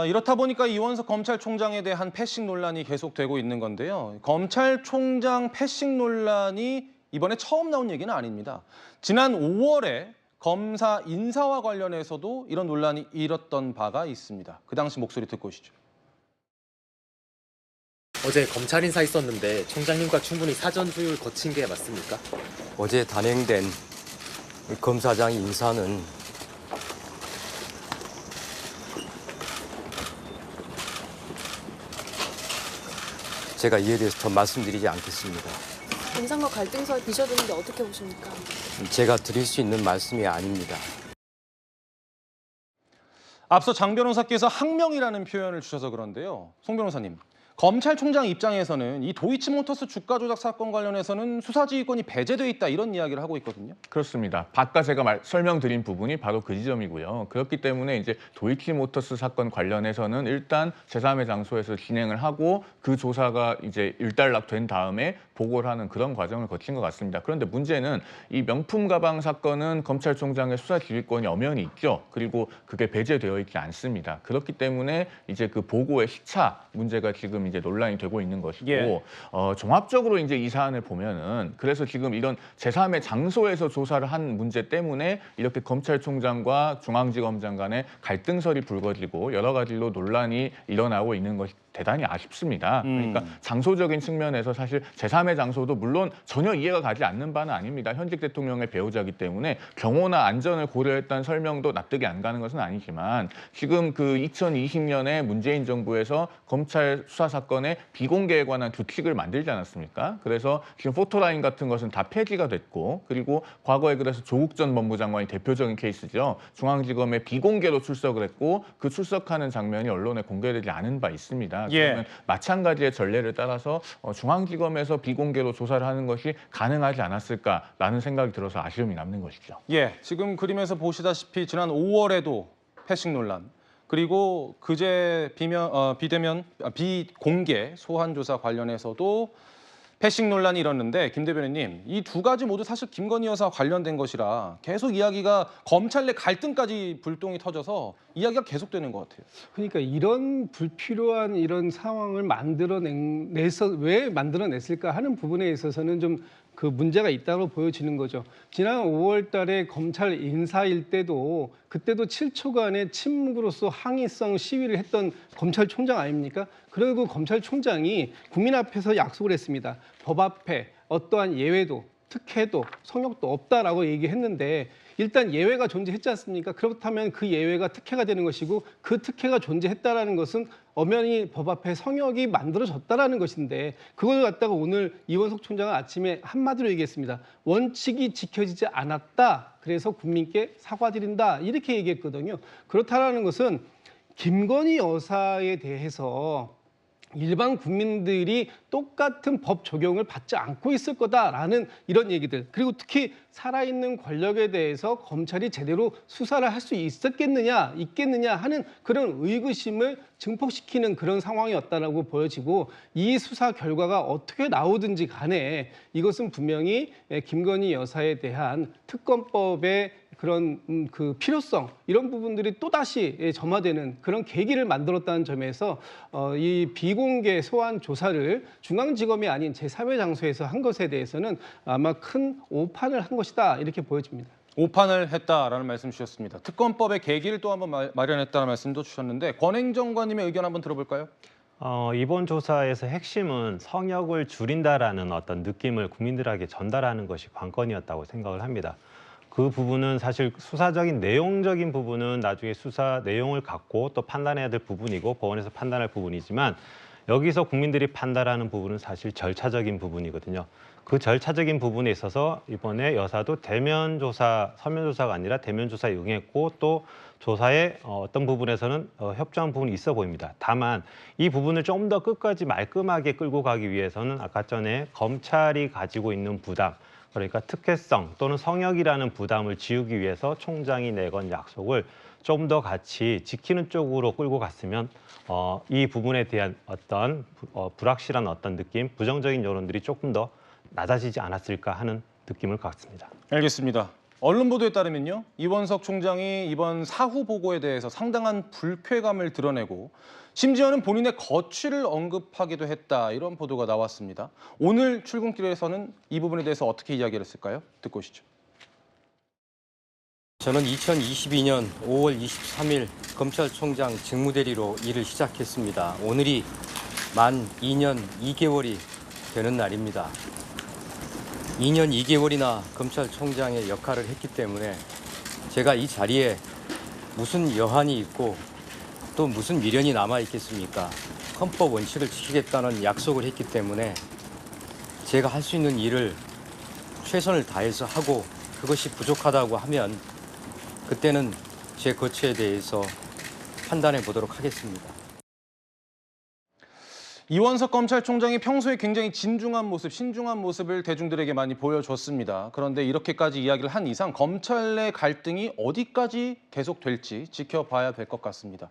이렇다 보니까 이원석 검찰총장에 대한 패싱 논란이 계속되고 있는 건데요. 검찰총장 패싱 논란이 이번에 처음 나온 얘기는 아닙니다. 지난 5월에 검사 인사와 관련해서도 이런 논란이 일었던 바가 있습니다. 그 당시 목소리 듣고 오시죠. 어제 검찰 인사 있었는데 총장님과 충분히 사전 조율 거친 게 맞습니까? 어제 단행된 검사장 인사는 제가 이에 대해서 더 말씀드리지 않겠습니다. 인상과 갈등서에 비춰드는데 어떻게 보십니까? 제가 드릴 수 있는 말씀이 아닙니다. 앞서 장 변호사께서 항명이라는 표현을 주셔서 그런데요. 송 변호사님, 검찰총장 입장에서는 이 도이치모터스 주가 조작 사건 관련해서는 수사지휘권이 배제돼 있다 이런 이야기를 하고 있거든요. 그렇습니다. 아까 제가 설명드린 부분이 바로 그 지점이고요. 그렇기 때문에 이제 도이치모터스 사건 관련해서는 일단 제3의 장소에서 진행을 하고 그 조사가 이제 일단락된 다음에 보고를 하는 그런 과정을 거친 것 같습니다. 그런데 문제는 이 명품 가방 사건은 검찰총장의 수사 지휘권이 엄연히 있죠. 그리고 그게 배제되어 있지 않습니다. 그렇기 때문에 이제 그 보고의 시차 문제가 지금 이제 논란이 되고 있는 것이고 예. 종합적으로 이제 이 사안을 보면은 그래서 지금 이런 제3의 장소에서 조사를 한 문제 때문에 이렇게 검찰총장과 중앙지검장 간의 갈등설이 불거지고 여러 가지로 논란이 일어나고 있는 것이 대단히 아쉽습니다. 그러니까 장소적인 측면에서 사실 제3의 장소도 물론 전혀 이해가 가지 않는 바는 아닙니다. 현직 대통령의 배우자이기 때문에 경호나 안전을 고려했다는 설명도 납득이 안 가는 것은 아니지만 지금 그 2020년에 문재인 정부에서 검찰 수사 사건의 비공개에 관한 규칙을 만들지 않았습니까? 그래서 지금 포토라인 같은 것은 다 폐지가 됐고 그리고 과거에 그래서 조국 전 법무장관이 대표적인 케이스죠. 중앙지검에 비공개로 출석을 했고 그 출석하는 장면이 언론에 공개되지 않은 바 있습니다. 그러면 마찬가지의 전례를 따라서 중앙지검에서 비공개로 조사를 하는 것이 가능하지 않았을까라는 생각이 들어서 아쉬움이 남는 것이죠. 예, 지금 그림에서 보시다시피 지난 5월에도 패싱 논란, 그리고 그제 비공개 소환 조사 관련해서도 패싱 논란이 일었는데 김 대변인님, 이 두 가지 모두 사실 김건희 여사와 관련된 것이라 계속 이야기가 검찰 내 갈등까지 불똥이 터져서 이야기가 계속되는 것 같아요. 그러니까 이런 불필요한 이런 상황을 왜 만들어냈을까 하는 부분에 있어서는 좀 그 문제가 있다고 보여지는 거죠. 지난 5월 달에 검찰 인사일 때도 그때도 7초간의 침묵으로서 항의성 시위를 했던 검찰총장 아닙니까? 그리고 검찰총장이 국민 앞에서 약속을 했습니다. 법 앞에 어떠한 예외도 특혜도 성역도 없다라고 얘기했는데 일단 예외가 존재했지 않습니까? 그렇다면 그 예외가 특혜가 되는 것이고 그 특혜가 존재했다라는 것은 엄연히 법 앞에 성역이 만들어졌다라는 것인데 그걸 갖다가 오늘 이원석 총장은 아침에 한마디로 얘기했습니다. 원칙이 지켜지지 않았다. 그래서 국민께 사과드린다. 이렇게 얘기했거든요. 그렇다라는 것은 김건희 여사에 대해서 일반 국민들이 똑같은 법 적용을 받지 않고 있을 거다라는 이런 얘기들, 그리고 특히 살아있는 권력에 대해서 검찰이 제대로 수사를 할 수 있겠느냐 하는 그런 의구심을 증폭시키는 그런 상황이었다라고 보여지고 이 수사 결과가 어떻게 나오든지 간에 이것은 분명히 김건희 여사에 대한 특검법의 그런 그 필요성 이런 부분들이 또다시 점화되는 그런 계기를 만들었다는 점에서 이 비공개 소환 조사를 중앙지검이 아닌 제3의 장소에서 한 것에 대해서는 아마 큰 오판을 한 것이다 이렇게 보여집니다. 오판을 했다라는 말씀 주셨습니다. 특검법의 계기를 또 한번 마련했다는 말씀도 주셨는데 권행정관님의 의견 한번 들어볼까요? 이번 조사에서 핵심은 성역을 줄인다라는 어떤 느낌을 국민들에게 전달하는 것이 관건이었다고 생각을 합니다. 그 부분은 사실 수사적인 내용적인 부분은 나중에 수사 내용을 갖고 또 판단해야 될 부분이고 법원에서 판단할 부분이지만 여기서 국민들이 판단하는 부분은 사실 절차적인 부분이거든요. 그 절차적인 부분에 있어서 이번에 여사도 대면 조사, 서면 조사가 아니라 대면 조사에 응했고 또 조사의 어떤 부분에서는 협조한 부분이 있어 보입니다. 다만 이 부분을 좀 더 끝까지 말끔하게 끌고 가기 위해서는 아까 전에 검찰이 가지고 있는 부담, 그러니까 특혜성 또는 성역이라는 부담을 지우기 위해서 총장이 내건 약속을 좀 더 같이 지키는 쪽으로 끌고 갔으면 이 부분에 대한 어떤 불확실한 어떤 느낌, 부정적인 여론들이 조금 더 낮아지지 않았을까 하는 느낌을 갖습니다. 알겠습니다. 언론 보도에 따르면요, 이원석 총장이 이번 사후 보고에 대해서 상당한 불쾌감을 드러내고 심지어는 본인의 거취를 언급하기도 했다, 이런 보도가 나왔습니다. 오늘 출근길에서는 이 부분에 대해서 어떻게 이야기를 했을까요? 듣고 오시죠. 저는 2022년 5월 23일 검찰총장 직무대리로 일을 시작했습니다. 오늘이 만 2년 2개월이 되는 날입니다. 2년 2개월이나 검찰총장의 역할을 했기 때문에 제가 이 자리에 무슨 여한이 있고 또 무슨 미련이 남아 있겠습니까? 헌법 원칙을 지키겠다는 약속을 했기 때문에 제가 할 수 있는 일을 최선을 다해서 하고 그것이 부족하다고 하면 그때는 제 거취에 대해서 판단해 보도록 하겠습니다. 이원석 검찰총장이 평소에 굉장히 진중한 모습, 신중한 모습을 대중들에게 많이 보여줬습니다. 그런데 이렇게까지 이야기를 한 이상 검찰 내 갈등이 어디까지 계속될지 지켜봐야 될 것 같습니다.